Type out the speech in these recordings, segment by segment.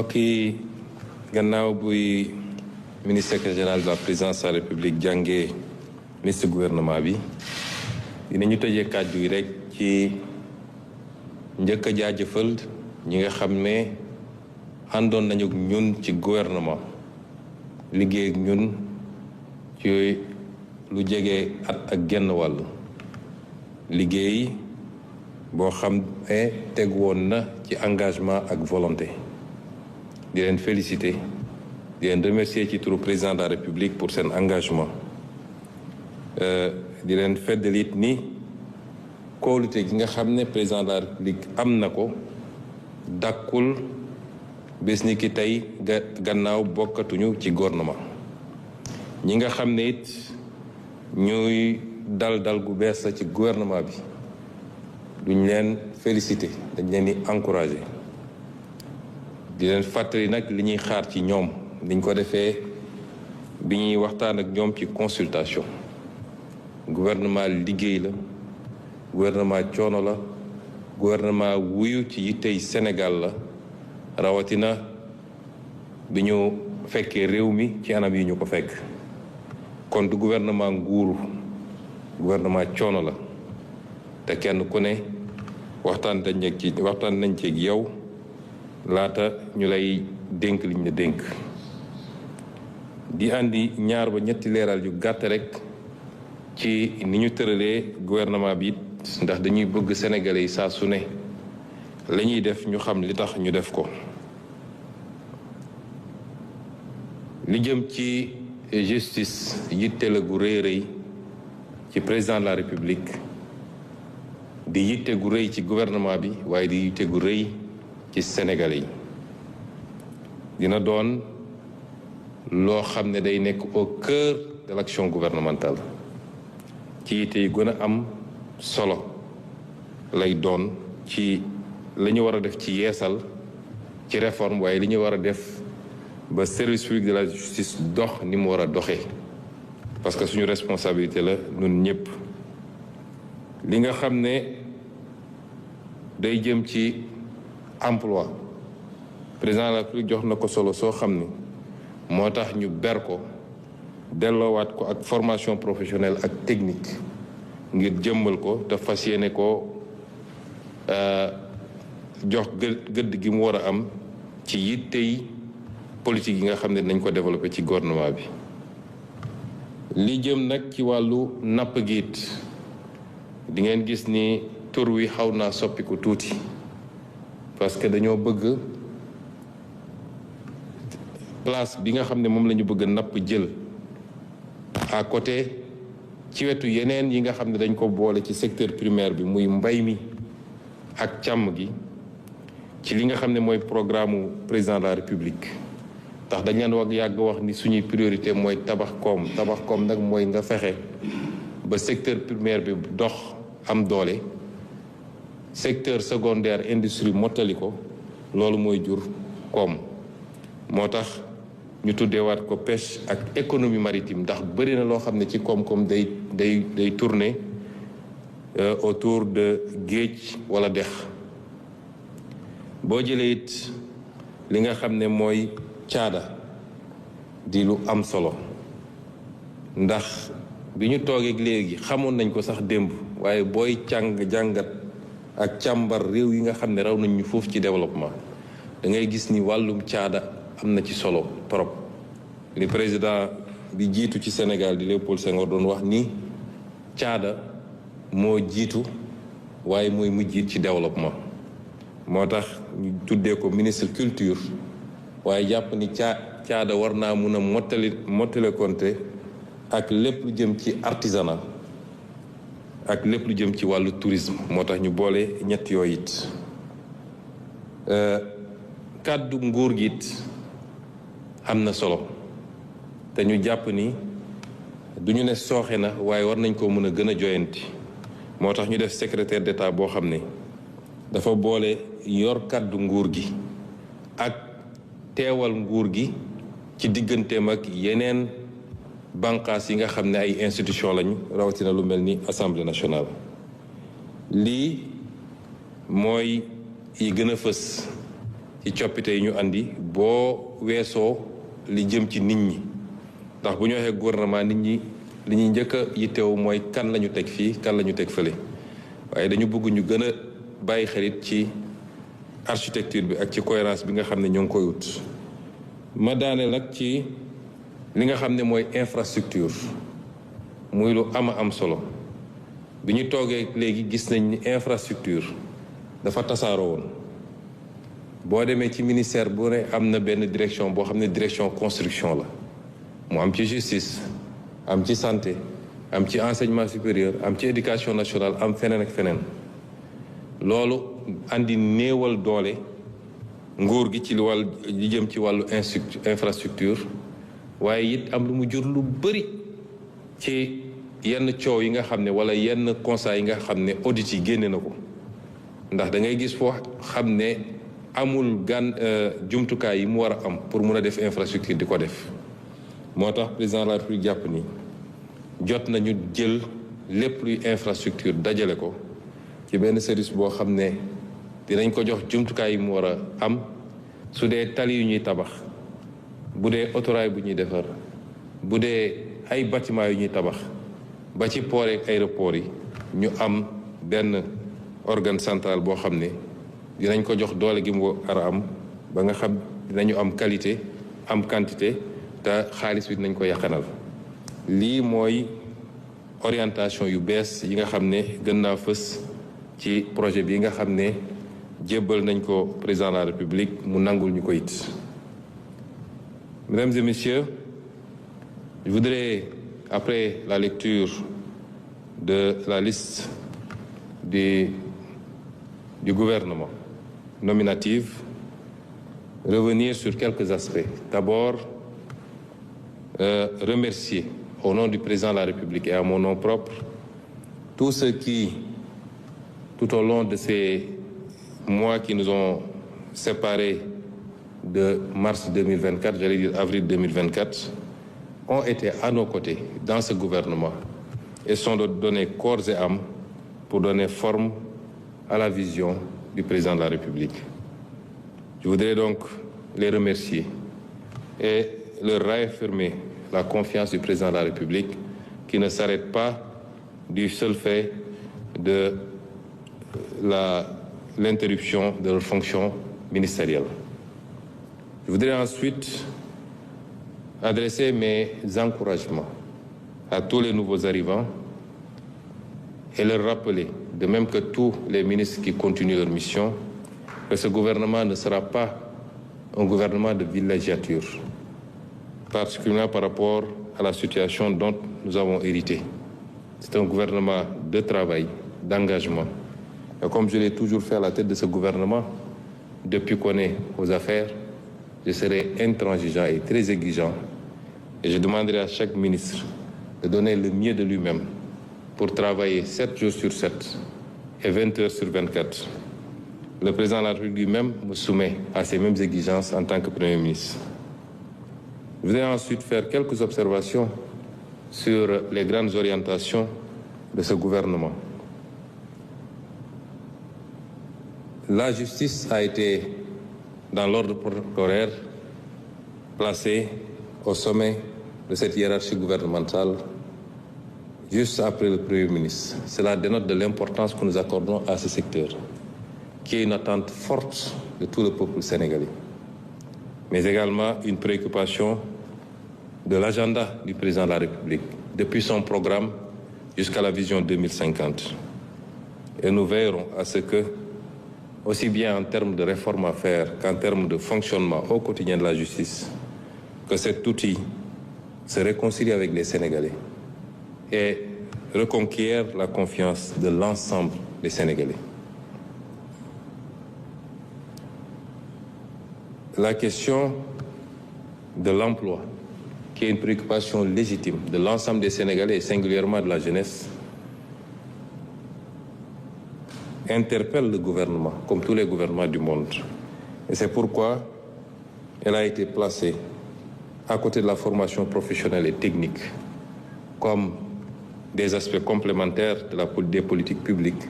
mbokk yi gannaaw buy ministre secrétaire général de la présidence de la république jàngee liste gouvernement bi dinañu tëjee kàddu yi rek ci njëkk a jaajëfal ñi nga xam ne àndoon nañu ak ñun ci gouvernement liggéey ak ñun ci lu jege at ak genn wàll liggéey boo xam ne teg woon na ci engagement ak volonté di leen féliciter di leen remercier ci turu président de la république pour seen engagement di leen feddalit ni kóolute gi nga xam ne président de la république am na ko dàkkul bés ni ki tey gannaaw bokkatuñu ci gouvernement ñi nga xam ne it ñuy dal gu bees la ci gouvernement bi duñ leen féliciter dañ leen di encourager di leen fàttali nag li ñuy xaar ci ñoom niñ ko defee bi ñuy waxtaan ak ñoom ci consultation gouvernement liggéey la gouvernement coono la gouvernement wuyu ci yittey Sénégal la rawatina bi ñu fekkee réew mi ci anam yi ñu ko fekk kon du gouvernement nguuru gouvernement coono la te kenn ku ne waxtaan nañ ci yow laata ñu lay dénk liñ la dénk di andi ñaar ba ñetti leeral yu gàtt rek ci ni ñu tëralee gouvernement bi ndax dañuy bëgg sénégalais yi saa su ne la ñuy def ñu xam li tax ñu def ko li jëm ci justice yitte la gu rëy rëy ci président de la république di yitte gu rëy ci gouvernement bi waaye di yitte gu rëy ci sénégalais yi dina doon loo xam ne day nekk au cœur de l'action gouvernementale ci yitte yi gën a am solo lay doon ci la ñu war a def ci yeesal ci réforme waaye li ñu war a def ba service public de la justice dox ni mu war a doxee parce que suñu responsabilité la ñun ñëpp li nga xam ne day jëm ci emploi président de la République jox na ko solo soo xam ni moo tax ñu ber ko delloowaat ko ak formation professionnelle ak technique ngir jëmmal ko te fas yéene ko jox gëdd gi mu war a am ci yittey politique yi nga xam ne dinañ ko développé ci gouvernement bi li jëm nag ci wàllu napp giit di ngeen gis ni tur wi xaw naa soppiku tuuti parce que dañoo bëgg place bi nga xam ne moom la ñu bëgg napp jël à côté ci wetu yeneen yi nga xam ne dañ ko boole ci secteur primaire bi muy mbay mi ak càmm gi ci li nga xam ne mooy programme président de la république ndax dañ leen wax yàgg wax ni suñuy priorité mooy tabax koom nag mooy nga fexe ba secteur primaire bi dox am doole secteur secondaire industrie mottali ko loolu mooy jur koom moo tax ñu tuddeewaat ko pêche ak économie maritime ndax bëri na loo xam ne ci koom-koom day tourner autour de géej wala dex boo jëlee it li nga xam ne mooy caada di lu am solo ndax bi ñu toogeeg léegi xamoon nañ ko sax démb waaye booy jàngat ak càmbar réew yi nga xam ne raw nañ ñu foofu ci développement da ngay gis ni wàllum caada am na ci solo trop li président bi jiitu ci Sénégal di Léopold Senghor doon wax ni caada moo jiitu waaye mooy mujjit ci développement moo tax ñu tuddee ko ministre culture waaye jàpp ni caada war naa mun a mottale konte ak lépp lu jëm ci artisanat ak lépp lu jëm ci wàllu tourisme moo tax ñu boole ñett yooyu it kàddu nguur gi it am na solo te ñu jàpp ni du ñu ne sooxe na waaye war nañ ko mën a gën a joyanti moo tax ñu def secrétaire d'État boo xam ne dafa boole yor kàddu nguur gi ak teewal nguur gi ci digganteem ak yeneen bànqaas yi nga xam ne ay institution lañu rawatina lu mel ni Assemblée nationale lii mooy yi gën a fës ci coppite yi ñu andi boo weesoo li jëm ci nit ñi ndax bu ñu waxee gouvernement nit ñi li ñuy njëkk a yittewu mooy kan la ñu teg fii kan la ñu teg fële waaye dañu bëgg ñu gën a bàyyi xelit ci architecture bi ak ci cohérence bi nga xam ne ñoo ngi koy wut. ma daane nag ci li nga xam ne mooy infrastructure muy lu am solo bi ñu toogee léegi gis nañ ni infrastructure dafa tasaaroo woon boo demee ci ministère bu ne am na benn direction boo xam ne direction construction la mu am ci justice am ci santé am ci enseignement supérieur am ci éducation nationale am feneen ak feneen loolu andi néewal doole nguur gi ci li jëm ci wàllu infrastructure waaye it am lu mu jur lu bëri ci yenn coow yi nga xam ne wala yenn constat yi nga xam ne audit yi génne na ko ndax da ngay gis foo xam ne amul jumtukaay yi mu war a am pour mun a def infrastructure di ko def moo tax président de la République jàpp ni jot nañu jël lépp luy infrastructure dajale ko ci benn service boo xam ne dinañ ko jox jumtukaay yi mu war a am su dee tali yu ñuy tabax bu dee autorail bu ñuy defar bu dee ay bâtiment yu ñuy tabax ba ci port ak aéroport yi ñu am benn organe central boo xam ne dinañ ko jox doole gi mu war a am ba nga xam dinañu am qualité am quantité te xaalis bi dinañ ko yàqanal lii mooy orientation yu bees yi nga xam ne gën naa fës ci projet bi nga xam ne jébbal nañ ko président de la République mu nangul ñu ko it. Mesdames et messieurs, je voudrais, après la lecture de la liste du gouvernement nominative, revenir sur quelques aspects. D'abord, remercier au nom du président de la République et à mon nom propre tous ceux qui, tout au long de ces mois qui nous ont séparés de mars 2024, j'allais dire avril 2024, ont été à nos côtés dans ce gouvernement et sont donnés corps et âme pour donner forme à la vision du président de la République. Je voudrais donc les remercier et leur réaffirmer la confiance du président de la République qui ne s'arrête pas du seul fait de l'interruption de leur fonction ministérielle. Je voudrais ensuite adresser mes encouragements à tous les nouveaux arrivants et leur rappeler, de même que tous les ministres qui continuent leur mission, que ce gouvernement ne sera pas un gouvernement de villégiature, particulièrement par rapport à la situation dont nous avons hérité. C'est un gouvernement de travail, d'engagement. Et comme je l'ai toujours fait à la tête de ce gouvernement, depuis qu'on est aux affaires, je serai intransigeant et très exigeant. Et je demanderai à chaque ministre de donner le mieux de lui-même pour travailler 7 jours sur 7 et 20 heures sur 24. Le président de la République lui-même me soumet à ces mêmes exigences en tant que Premier ministre. Je voudrais ensuite faire quelques observations sur les grandes orientations de ce gouvernement. La justice a été, dans l'ordre horaire, placée au sommet de cette hiérarchie gouvernementale juste après le Premier ministre. Cela dénote de l'importance que nous accordons à ce secteur, qui est une attente forte de tout le peuple sénégalais, mais également une préoccupation de l'agenda du président de la République, depuis son programme jusqu'à la vision 2050. Et nous veillerons à ce que, aussi bien en termes de réformes à faire qu'en termes de fonctionnement au quotidien de la justice, que cet outil se réconcilie avec les Sénégalais et reconquiert la confiance de l'ensemble des Sénégalais. La question de l'emploi, qui est une préoccupation légitime de l'ensemble des Sénégalais et singulièrement de la jeunesse, interpelle le gouvernement, comme tous les gouvernements du monde. Et c'est pourquoi elle a été placée à côté de la formation professionnelle et technique comme des aspects complémentaires des politiques publiques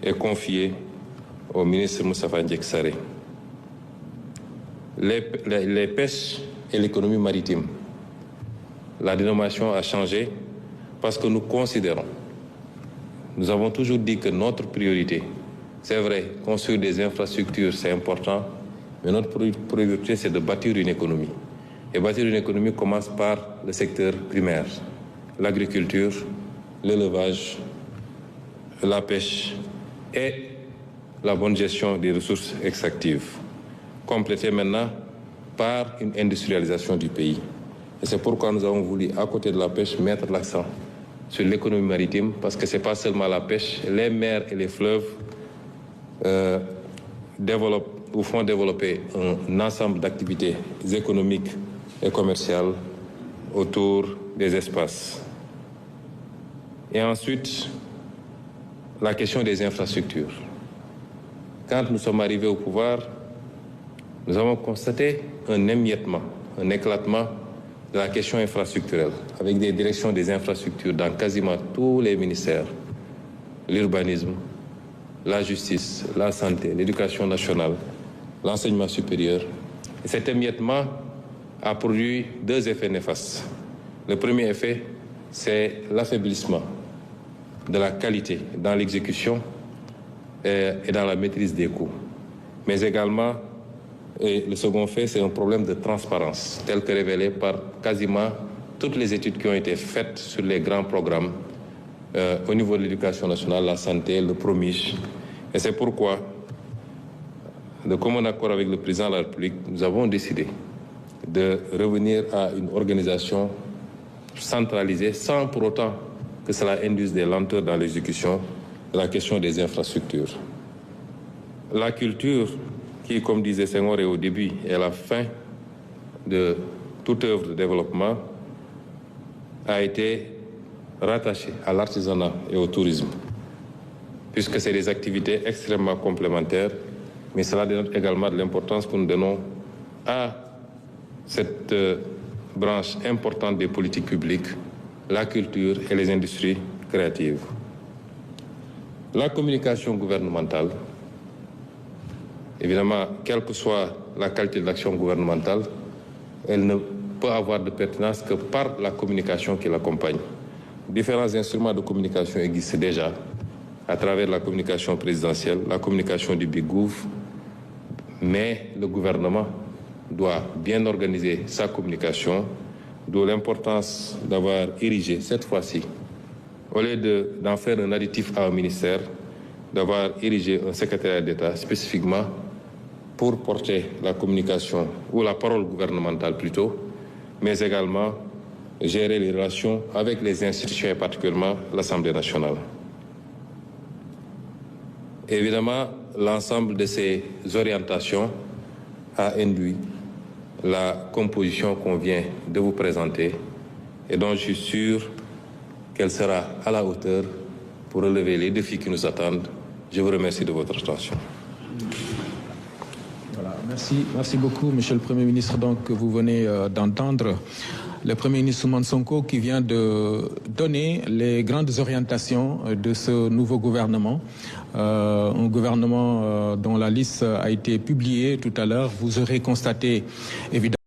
et confiée au ministre Moustapha Ndiaye Sarré. les pêches et l'économie maritime. La dénomination a changé parce que nous considérons, nous avons toujours dit que notre priorité, c'est vrai, construire des infrastructures, c'est important, mais notre priorité, c'est de bâtir une économie. Et bâtir une économie commence par le secteur primaire, l'agriculture, l'élevage, la pêche et la bonne gestion des ressources extractives, complétée maintenant par une industrialisation du pays. Et c'est pourquoi nous avons voulu, à côté de la pêche, mettre l'accent sur l'économie maritime, parce que ce n'est pas seulement la pêche, les mers et les fleuves font développer un ensemble d'activités économiques et commerciales autour des espaces. Et ensuite, la question des infrastructures. Quand nous sommes arrivés au pouvoir, nous avons constaté un émiettement, un éclatement de la question infrastructurelle, avec des directions des infrastructures dans quasiment tous les ministères, l'urbanisme, la justice, la santé, l'éducation nationale, l'enseignement supérieur. Et cet émiettement a produit deux effets néfastes. Le premier effet, c'est l'affaiblissement de la qualité dans l'exécution et dans la maîtrise des coûts. Mais également, et le second fait, c'est un problème de transparence, tel que révélé par quasiment toutes les études qui ont été faites sur les grands programmes au niveau de l'éducation nationale, la santé, le PROMIJ. Et c'est pourquoi, de commun accord avec le président de la République, nous avons décidé de revenir à une organisation centralisée, sans pour autant que cela induise des lenteurs dans l'exécution de la question des infrastructures. La culture, qui, comme disait Senghor, est au début et à la fin de toute œuvre de développement, a été rattachée à l'artisanat et au tourisme, puisque c'est des activités extrêmement complémentaires, mais cela dénote également de l'importance que nous donnons à cette branche importante des politiques publiques, la culture et les industries créatives. La communication gouvernementale, évidemment, quelle que soit la qualité de l'action gouvernementale, elle ne peut avoir de pertinence que par la communication qui l'accompagne. Différents instruments de communication existent déjà à travers la communication présidentielle, la communication du Bigouv, mais le gouvernement doit bien organiser sa communication, d'où l'importance d'avoir érigé cette fois-ci, au lieu d'en faire un additif à un ministère, d'avoir érigé un secrétariat d'État spécifiquement pour porter la communication, ou la parole gouvernementale plutôt, mais également gérer les relations avec les institutions et particulièrement l'Assemblée nationale. Évidemment, l'ensemble de ces orientations a induit la composition qu'on vient de vous présenter et dont je suis sûr qu'elle sera à la hauteur pour relever les défis qui nous attendent. Je vous remercie de votre attention. Voilà, merci beaucoup, Monsieur le Premier ministre. Donc, vous venez d'entendre le Premier ministre Ousmane Sonko qui vient de donner les grandes orientations de ce nouveau gouvernement. Un gouvernement dont la liste a été publiée tout à l'heure. Vous aurez constaté, évidemment,